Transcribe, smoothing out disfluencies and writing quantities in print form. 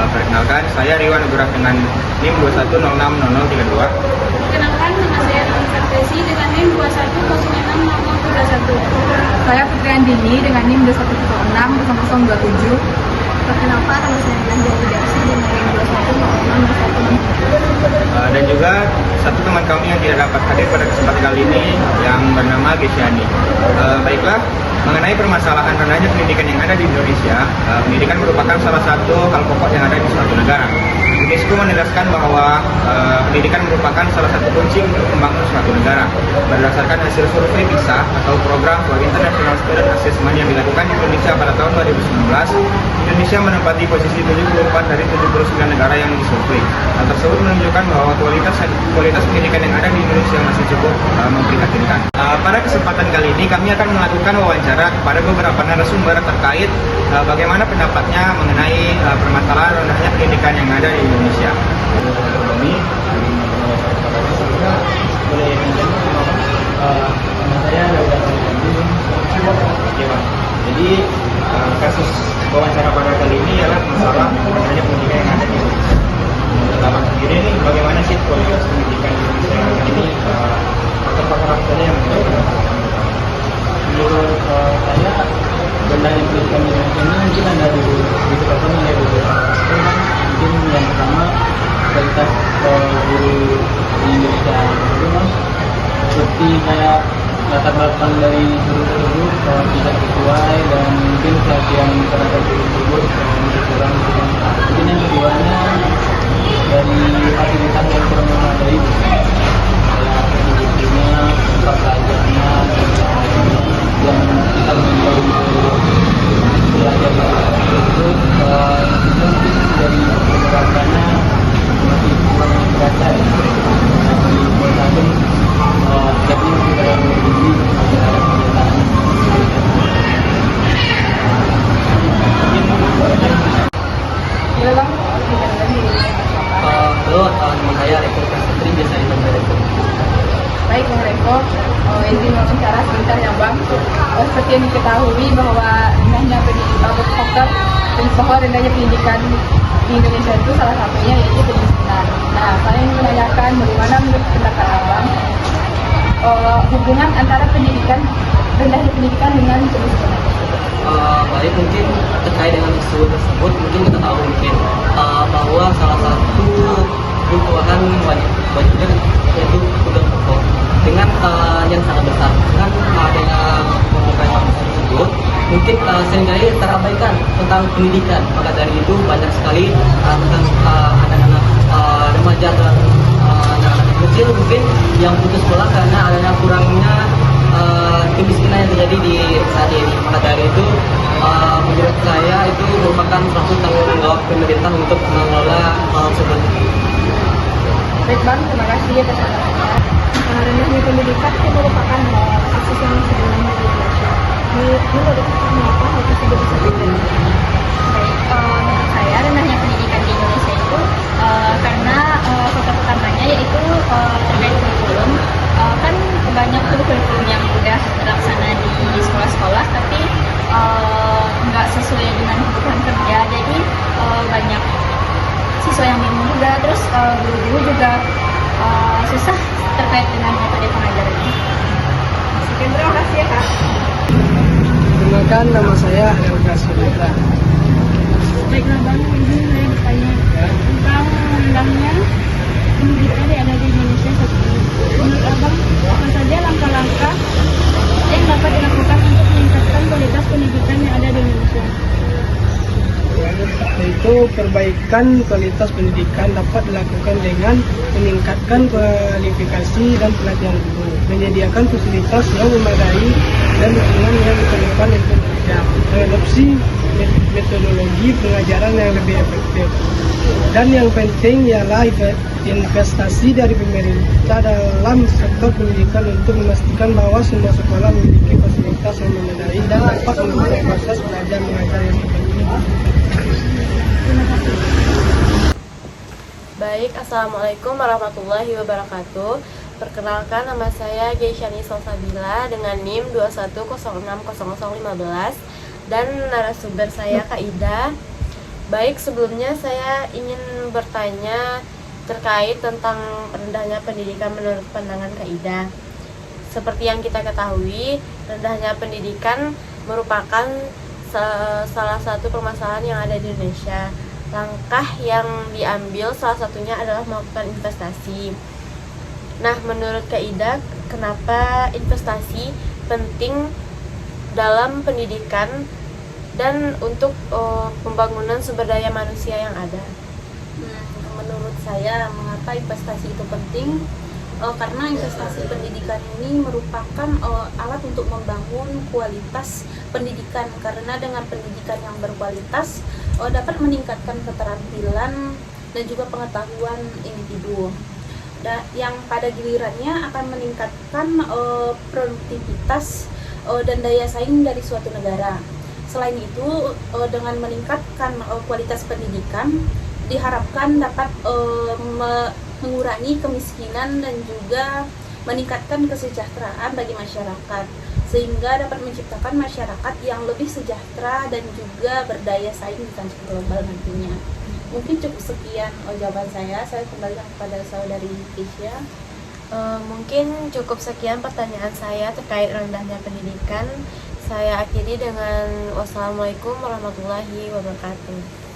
Perkenalkan, saya Riwan Nugrah dengan NIM 21060032. Perkenalkan, nama saya Roni Sartesi dengan NIM 21060031. Saya Putri Andini dengan NIM 21060027. Perkenalkan, nama saya Ganjari Darsi dengan NIM 210601. Dan juga satu teman kami yang tidak dapat hadir pada kesempatan kali ini yang bernama Gesiani. Baiklah, mengenai permasalahan rendahnya pendidikan yang ada di Indonesia, pendidikan merupakan salah satu hal pokok yang ada di suatu negara. UNESCO menegaskan bahwa pendidikan merupakan salah satu kunci untuk membangun suatu negara. Berdasarkan hasil survei PISA atau Program for International Student Assessment yang dilakukan di Indonesia pada tahun 2019, Indonesia menempati posisi 74 dari 79 negara yang disurvei. Hal tersebut menunjukkan bahwa kualitas pendidikan yang ada di Indonesia masih cukup memprihatinkan. Pada kesempatan kali ini kami akan melakukan wawancara kepada beberapa narasumber terkait bagaimana pendapatnya mengenai permasalahan rendahnya pendidikan yang ada di Indonesia. Jadi kasus wawancara pada kali ini adalah masalah rendahnya pendidikan yang ada di Indonesia. Abang sendiri nih, bagaimana sih kualitas pendidikan di Indonesia ini? Apakah saja yang menurut saya rendahnya pendidikan di Indonesia ini mungkin ada disebabkan oleh beberapa aspek. Mungkin yang pertama kualitas guru di Indonesia itu seperti kayak latar belakang dari guru tersebut tidak sesuai dan mungkin pelatihan terhadap guru tersebut kurang. Mungkin yang keduanya dari fasilitas yang kurang memadai, kayak pendidikannya, tempat belajarnya, yang kita menjauh belajar tersebut itu dari penerapannya masih kurang baca di Polsabun jadi tidak lebih Halo, nama saya Reko Putri, biasa dipanggil Reko. Baik, Bang Reko, izin wawancara sebentar ya Bang. Seperti yang diketahui bahwa rendahnya faktor rendahnya pendidikan di Indonesia itu salah satunya yaitu kemiskinan. Nah, saya ingin menanyakan bagaimana menurut pendapat Abang hubungan antara rendahnya pendidikan dengan kemiskinan. Baik, mungkin terkait dengan isu tersebut, mungkin kita tahu mungkin bahwa salah satu kebutuhan wajibnya yaitu kebutuhan pokok dengan yang sangat besar. Dengan adanya pembukaan tersebut, mungkin seringkali terabaikan tentang pendidikan. Maka dari itu banyak sekali tentang anak-anak remaja dan anak-anak kecil mungkin yang putus sekolah karena adanya kurangnya kemiskinan yang terjadi di saat ini. Maka dari itu menurut saya itu merupakan suatu tanggung jawab pemerintah untuk mengelola hal tersebut. Baik Bang, terima kasih atas penjelasannya. Rendahnya pendidikan itu merupakan akses yang sebenarnya di Indonesia. Menurut mengapa hal tersebut bisa terjadi? Baik, menurut saya rendahnya pendidikan di Indonesia itu karena faktor utamanya yaitu terkait kurikulum. Kan banyak kurikulum yang udah terlaksana di sekolah-sekolah tapi nggak sesuai dengan kebutuhan kerja, jadi banyak siswa yang bingung juga, terus guru-guru juga susah terkait dengan metode pengajarannya. Sekian, terima kasih ya Kak. Perkenalkan, nama saya Helga Surya. Baiklah Bang, ini saya bertanya tentang rendahnya pendidikan yang ada di Indonesia saat ini. Menurut Abang, apa saja langkah-langkah yang dapat dilakukan untuk meningkatkan kualitas pendidikan yang ada di Indonesia? Yaitu perbaikan kualitas pendidikan dapat dilakukan dengan meningkatkan kualifikasi dan pelatihan guru, menyediakan fasilitas yang memadai dan dukungan yang diperlukan untuk bekerja, mengadopsi metodologi pengajaran yang lebih efektif. Dan yang penting ialah investasi dari pemerintah dalam sektor pendidikan untuk memastikan bahwa semua sekolah memiliki fasilitas yang memadai dan dapat mendukung proses belajar mengajar yang efektif. Baik, Assalamualaikum warahmatullahi wabarakatuh. Perkenalkan, nama saya Geisyani Salsabila dengan NIM 21060015 dan narasumber saya Kak Ida. Baik, sebelumnya saya ingin bertanya terkait tentang rendahnya pendidikan menurut pandangan Kaidah. Seperti yang kita ketahui, rendahnya pendidikan merupakan salah satu permasalahan yang ada di Indonesia. Langkah yang diambil salah satunya adalah melakukan investasi. Nah, menurut Kaidah, kenapa investasi penting dalam pendidikan dan untuk pembangunan sumber daya manusia yang ada? Menurut saya, mengapa investasi itu penting? Karena investasi pendidikan ini merupakan alat untuk membangun kualitas pendidikan, karena dengan pendidikan yang berkualitas dapat meningkatkan keterampilan dan juga pengetahuan individu, yang pada gilirannya akan meningkatkan produktivitas dan daya saing dari suatu negara. Selain itu, dengan meningkatkan kualitas pendidikan diharapkan dapat mengurangi kemiskinan dan juga meningkatkan kesejahteraan bagi masyarakat, sehingga dapat menciptakan masyarakat yang lebih sejahtera dan juga berdaya saing di kancah global nantinya. Mungkin cukup sekian jawaban saya kembalikan kepada saudari Keisha. Mungkin cukup sekian pertanyaan saya terkait rendahnya pendidikan. Saya akhiri dengan wassalamualaikum warahmatullahi wabarakatuh.